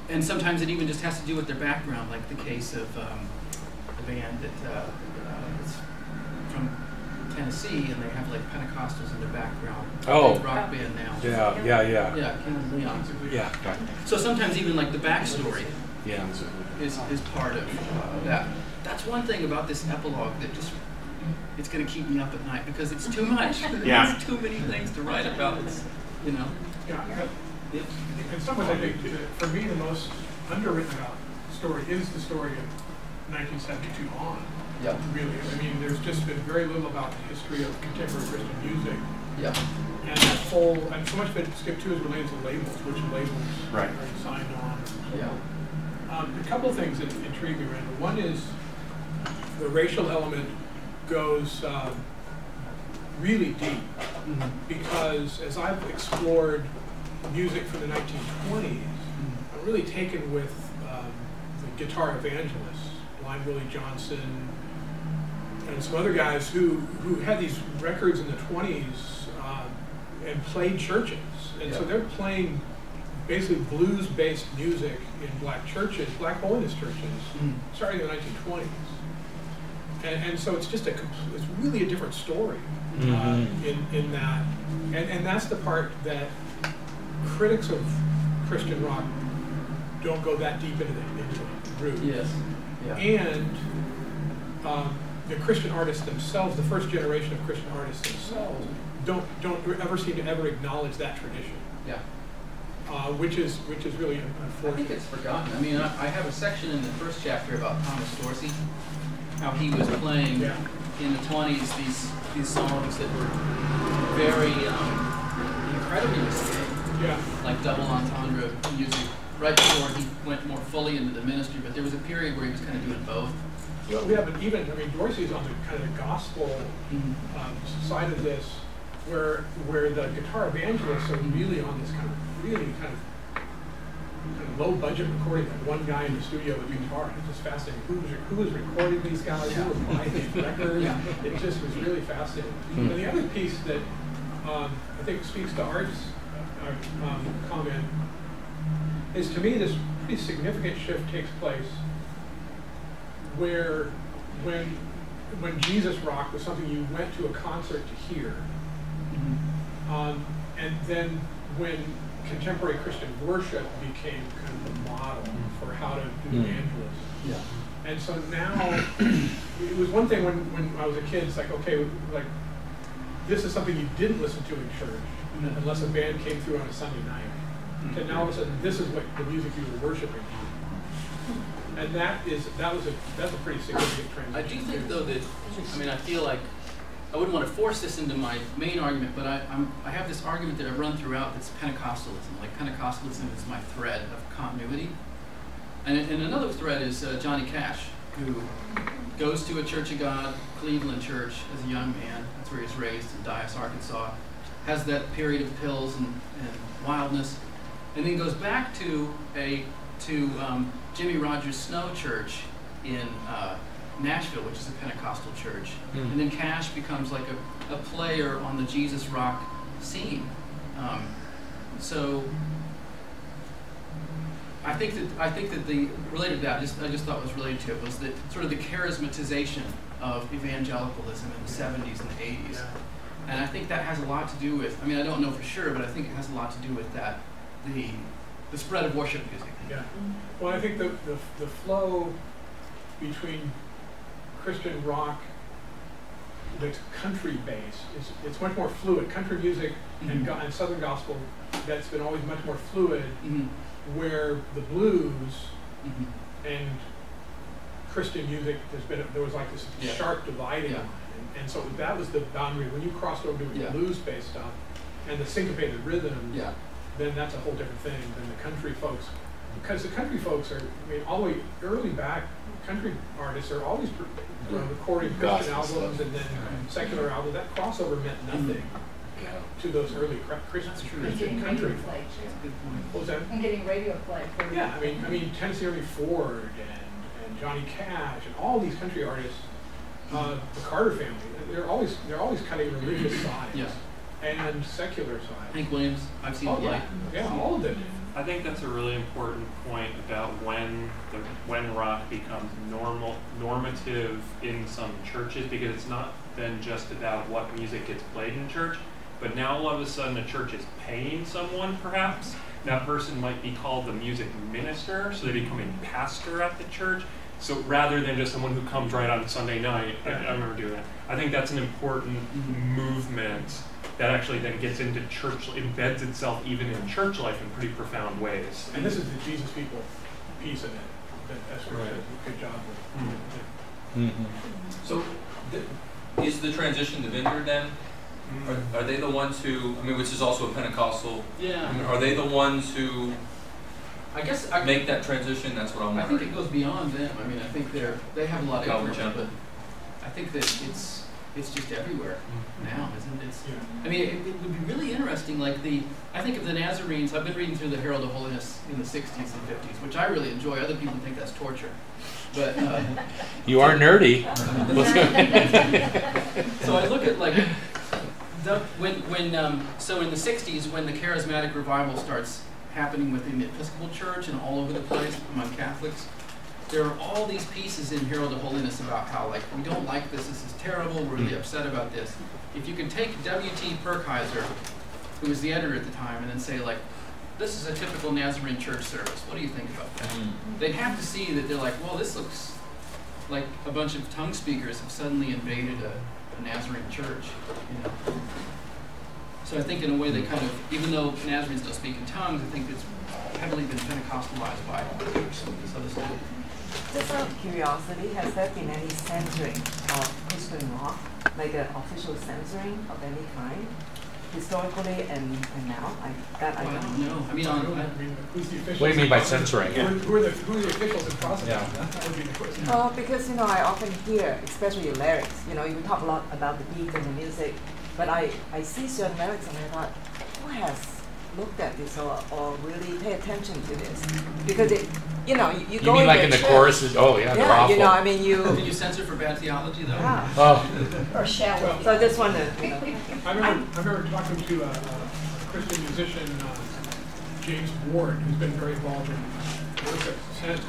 And sometimes it even just has to do with their background, like the case of the band that is from Tennessee, and they have like Pentecostals in their background. Oh, big rock band now. Yeah. Yeah, Ken Leon. Yeah. So sometimes even like the backstory Yeah. is part of that. That's one thing about this epilogue that just, it's going to keep me up at night because it's too much. Yeah. There's too many things to write about. It's, you know. Yeah. In some ways, I think for me the most underwritten about story is the story of 1972 on. Yeah. Really, I mean, there's just been very little about the history of contemporary Christian music. Yeah. And that whole, and so much of it, Skip 2 is related to labels, which labels Right. are signed on. Yeah. A couple of things that intrigue me, Randall. One is the racial element goes really deep, because as I've explored music from the 1920s, I'm really taken with the guitar evangelists, Blind Willie Johnson, and some other guys who had these records in the 20s and played churches. And so they're playing basically blues-based music in black churches, black holiness churches, starting in the 1920s. And so it's just it's really a different story in that. And that's the part that critics of Christian rock don't go that deep into the root. Yes. Yeah. And the Christian artists themselves, the first generation of Christian artists themselves, don't ever seem to ever acknowledge that tradition. Yeah. Which is really unfortunate. I think it's forgotten. I mean, I have a section in the first chapter about Thomas Dorsey, how he was playing in the 20s these songs that were very incredibly risque, like double entendre music, right before he went more fully into the ministry. But there was a period where he was kind of doing both. Well, we have Dorsey's on the kind of the gospel side of this, where the guitar evangelists are really on this kind of low budget recording. Like one guy in the studio with guitar. It's just fascinating. Who was recording these guys? Who was buying these records? It just was really fascinating. And the other piece that I think speaks to Art's comment is, to me, this pretty significant shift takes place where when Jesus rock was something you went to a concert to hear, and then when contemporary Christian worship became kind of the model for how to do evangelism. Yeah. And so now, it was one thing when I was a kid, it's like, okay, like, this is something you didn't listen to in church, unless a band came through on a Sunday night. And now all of a sudden, this is what the music you were worshiping. And that's a pretty significant transition. I do think, though, that, I mean, I feel like I wouldn't want to force this into my main argument, but I have this argument that I run throughout that's Pentecostalism. Like, Pentecostalism is my thread of continuity. And another thread is Johnny Cash, who goes to a Church of God, Cleveland church, as a young man. That's where he was raised in Dyess, Arkansas. Has that period of pills and wildness. And then goes back to Jimmy Rogers Snow Church in Nashville, which is a Pentecostal church. And then Cash becomes like a player on the Jesus rock scene. So I think that the related to that, I just thought was related to it, was that sort of the charismatization of evangelicalism in the 70s and the 80s. And I think that has a lot to do with, I mean, I don't know for sure, but I think it has a lot to do with that, the spread of worship music. Yeah. Well, I think the flow between Christian rock that's country-based, it's much more fluid. Country music and Southern gospel, that's been always much more fluid, where the blues and Christian music, there was like this sharp dividing line. And so that was the boundary. When you crossed over to blues-based stuff and the syncopated rhythms, then that's a whole different thing than the country folks. Because the country folks are, I mean, all the way early back, country artists are always recording Christian albums and then secular albums. That crossover meant nothing to those early Christian country folks. What was that? And getting radio play. Yeah, I mean Tennessee Ernie Ford and Johnny Cash and all these country artists, the Carter family, they're always cutting religious sides and secular sides. Hank Williams, I've seen the light. Yeah, all of them. I think that's a really important point about when rock becomes normative in some churches, because it's not then just about what music gets played in church, but now all of a sudden a church is paying someone, perhaps. That person might be called the music minister, so they become a pastor at the church. So rather than just someone who comes right on Sunday night, I remember doing that. I think that's an important movement that actually then gets into church, embeds itself even in church life in pretty profound ways. And this is the Jesus people piece in it that Esther did a good job with. So is the transition to Vineyard then? Are they the ones who, I mean, which is also a Pentecostal, Yeah. I mean, are they the ones who I guess make that transition? That's what I'm I wondering. think it goes beyond them. I mean, I think they have a lot of Calvary influence, Chapel. but I think that it's just everywhere now, isn't it? Yeah. I mean, it would be really interesting, like I think of the Nazarenes. I've been reading through the Herald of Holiness in the 60s and 50s, which I really enjoy. Other people think that's torture. But you are nerdy. So I look at like so in the 60s, when the charismatic revival starts happening within the Episcopal Church and all over the place among Catholics, there are all these pieces in Herald of Holiness about how, like, we don't like this is terrible, we're really upset about this. If you could take W.T. Perkheiser, who was the editor at the time, and then say, like, this is a typical Nazarene church service, what do you think about that? They'd have to see that they're like, well, this looks like a bunch of tongue speakers have suddenly invaded a Nazarene church, you know. So I think in a way they kind of, even though Nazarenes don't speak in tongues, I think it's heavily been Pentecostalized by this other stuff. Just out of curiosity, has there been any censoring of Christian rock, like an official censoring of any kind, historically and now? I don't know. I mean, Who's the officials? What do you mean by censoring? Who are the officials in process? Yeah. That would be the question. Because, I often hear, especially lyrics, you talk a lot about the beat and the music, but I see certain lyrics and I thought, who has looked at this or really pay attention to this? Because you go You mean like in the choruses? Oh yeah, they're awful. Did you censor for bad theology though? Yeah. Oh. Or shall we? So I just wondered. I remember talking to a Christian musician, James Ward, who's been very involved in worship since,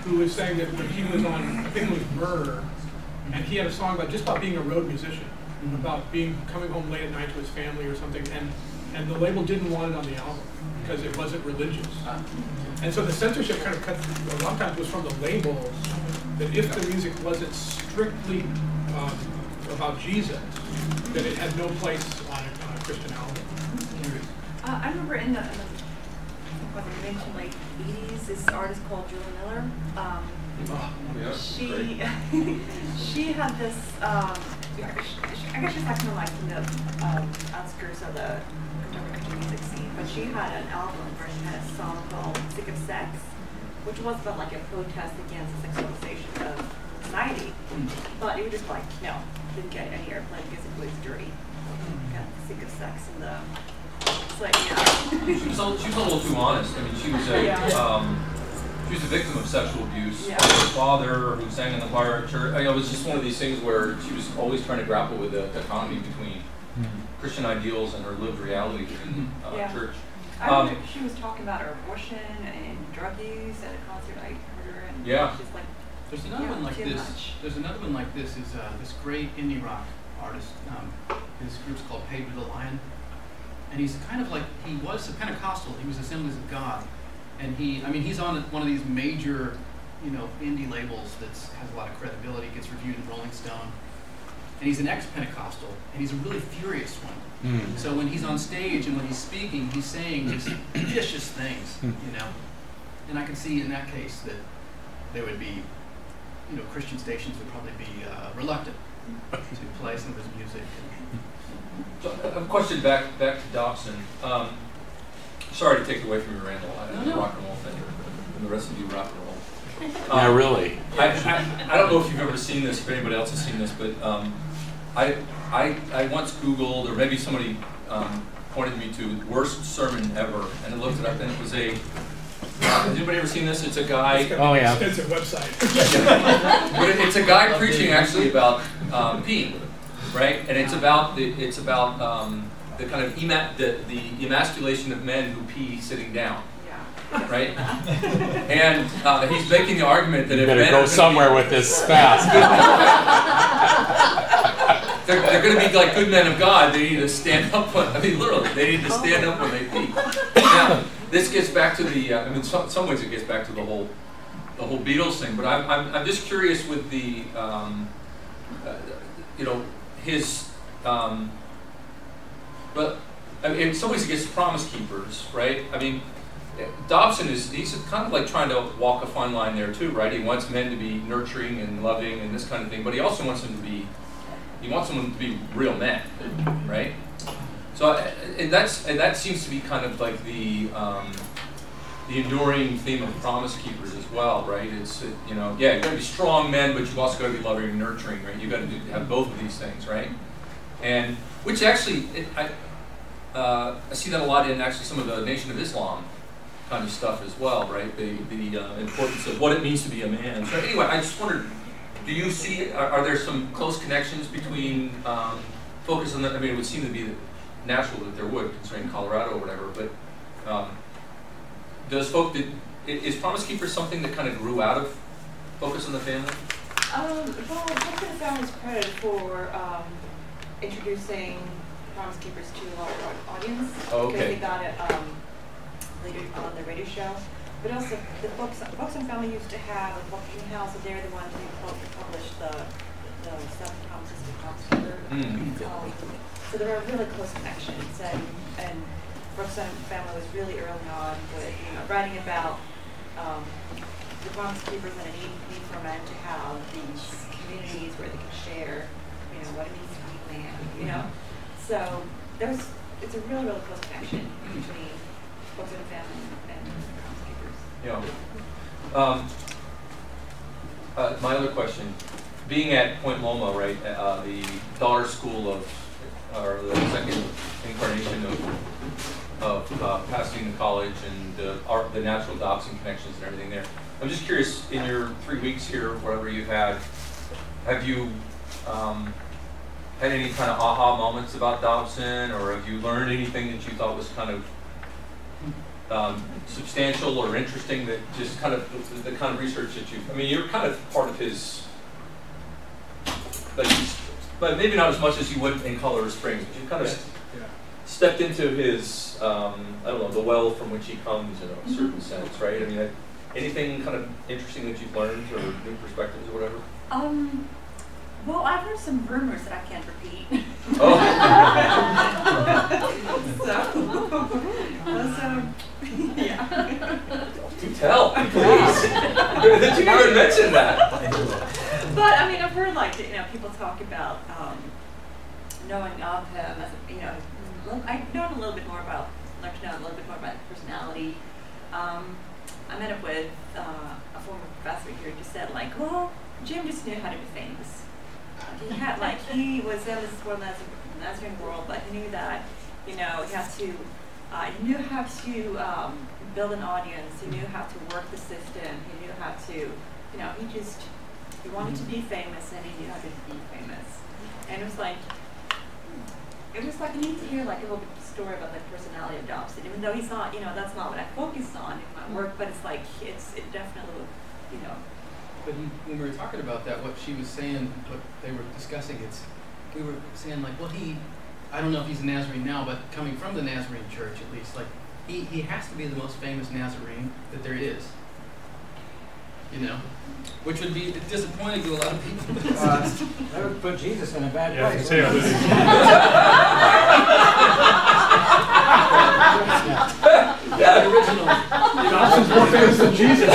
who was saying that when he was on, I think it was Murder, and he had a song about being a road musician, about coming home late at night to his family or something, and the label didn't want it on the album because it wasn't religious. And so the censorship kind of cut through, a lot of times was from the labels, that if the music wasn't strictly about Jesus, that it had no place on a Christian album. I remember in the what they mentioned, like 80s, this artist called Julie Miller. She had this. I guess she's acting like in the outskirts of the Christian music scene, but she had an album where she had a song called "Sick of Sex," which was about like a protest against the sexualization of society. But it was just like, no, didn't get any airplay because it was dirty. Got sick of sex and the. It's like, yeah. She was a little too honest. I mean, she was she was a victim of sexual abuse. Yeah. Her father, who sang in the choir at church. It was just one of these things where she was always trying to grapple with the dichotomy between Christian ideals and her lived reality within church. I remember she was talking about her abortion and drug use at a concert I heard her, and just like. There's another one like this. Much. There's another one like this. Is this great indie rock artist? His group's called Paid with a Lion, and he's kind of like, he was a Pentecostal. He was Assemblies of God, and he's on one of these major, indie labels that has a lot of credibility. Gets reviewed in Rolling Stone, and he's an ex-Pentecostal, and he's a really furious one. So when he's on stage and when he's speaking, he's saying just vicious things, And I can see in that case that there would be. Christian stations would probably be reluctant to play some of his music. So a question back to Dobson. Sorry to take it away from you, Randall. I'm a rock and roll fan, and the rest of you rock and roll. Yeah, really. I don't know if you've ever seen this, if anybody else has seen this, but I once Googled, or maybe somebody pointed me to worst sermon ever, and I looked it up, and it was a. Has anybody ever seen this? It's a guy. Oh yeah. Extensive website. But it's a guy preaching actually about peeing, right? And it's about the kind of the emasculation of men who pee sitting down. right? And he's making the argument that You if better men go are somewhere with this fast. they're going to be like good men of God, they need to stand up when, I mean, literally, they need to stand up when they pee. Now, this gets back to the, I mean, in some ways it gets back to the whole Beatles thing, but I'm just curious with the, you know, his, but I mean, in some ways it gets to Promise Keepers, right? I mean, Dobson he's kind of like trying to walk a fine line there too, right? He wants men to be nurturing and loving and this kind of thing, but he also wants them to be, he wants them to be real men, right? So, and that seems to be kind of like the enduring theme of Promise Keepers as well, right? It's, you know, yeah, you've got to be strong men, but you've also got to be loving and nurturing, right? You've got to have both of these things, right? And which actually, I see that a lot in actually some of the Nation of Islam kind of stuff as well, right? The importance of what it means to be a man. So anyway, I just wondered, do you see, are there some close connections between focus on the, I mean, it would seem to be natural that there would, concerning Colorado or whatever, but is Promise Keepers something that kind of grew out of Focus on the Family? Well, Focus on the Family is credited for introducing Promise Keepers to a larger audience. Oh, okay. Because they got it later on the radio show. But also, the Focus on Family used to have a publishing house, and they're the ones who published the Seven Promises to Promise Keeper. So there were really close connections, and Focus on the Family was really early on with, you know, writing about the Promise Keepers and a need for men to have these communities where they can share, you know, what it means to be a man, you know. So it's a really, really close connection between Focus on the Family and Promise Keepers. Yeah. My other question, being at Point Loma, right, the daughter school of, or the second incarnation of Pasadena College and the natural Dobson connections and everything there. I'm just curious, in your 3 weeks here, whatever you've had, have you had any kind of aha moments about Dobson, or have you learned anything that you thought was kind of substantial or interesting, that just kind of the kind of research that I mean, you're kind of part of his, but maybe not as much as you would in Colorado Springs, but you kind of stepped into his, I don't know, the well from which he comes in a certain sense, right? I mean, anything kind of interesting that you've learned, or new perspectives or whatever? Well, I've heard some rumors that I can't repeat. Oh. Yeah. Do tell, please. That you never mentioned that. But I mean, I've heard, like, you know, people talk about knowing of him as a, you know, I've known a little bit more about, learned to know a little bit more about his personality. I met up with a former professor here who just said, like, well, Jim just knew how to be famous. He had, like, he was in this world, Nazarene world, but he knew that, you know, he had to, he knew how to build an audience. He knew how to work the system. He knew how to, you know, he wanted to be famous, and he knew how to be famous. And it was like I need to hear, like, a little bit of a story about the personality of Dobson, even though he's not, you know, that's not what I focus on in my work, but it's like, it definitely, you know. But when we were talking about that, what she was saying, what they were discussing, we were saying, like, well, I don't know if he's a Nazarene now, but coming from the Nazarene church, at least, like, he has to be the most famous Nazarene that there is. You know? Which would be disappointing to a lot of people. That would put Jesus in a bad place. Yeah, The original. Dobson's more famous than Jesus.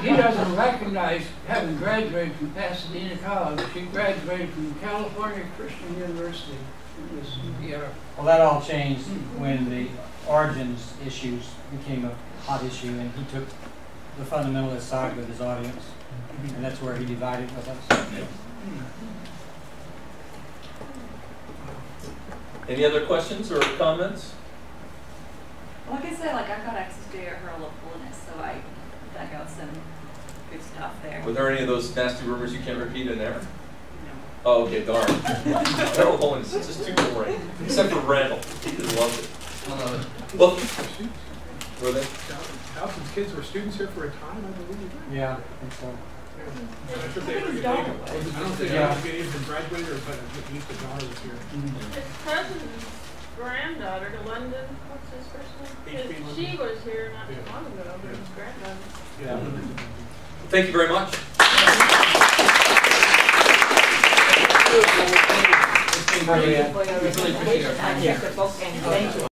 He doesn't recognize having graduated from Pasadena College. He graduated from California Christian University. Well, that all changed when the origins issues became a hot issue, and he took the fundamentalist side with his audience, and that's where he divided with us. Any other questions or comments? Like I said, like, I got access to her level of holiness, so I dug out some good stuff there. Were there any of those nasty rumors you can't repeat in there? No. Oh, okay, darn. Federal holiness is just too boring. Except for Randall. He just loves it. I love it. Well, Were students? were they? Allison's kids were students here for a time, I believe. Yeah, I think so. Yeah. I'm not sure if they I think ever his get daughter taken. was. I don't know if they Yeah. ever get even graduated or, but at least the daughter was here. His cousin's granddaughter, London, what's his first name? H.B. She was here not too Yeah. long ago, but Yeah. his granddaughter. Yeah. Thank you very much. Thank you for your presentation. I read the book and thank you.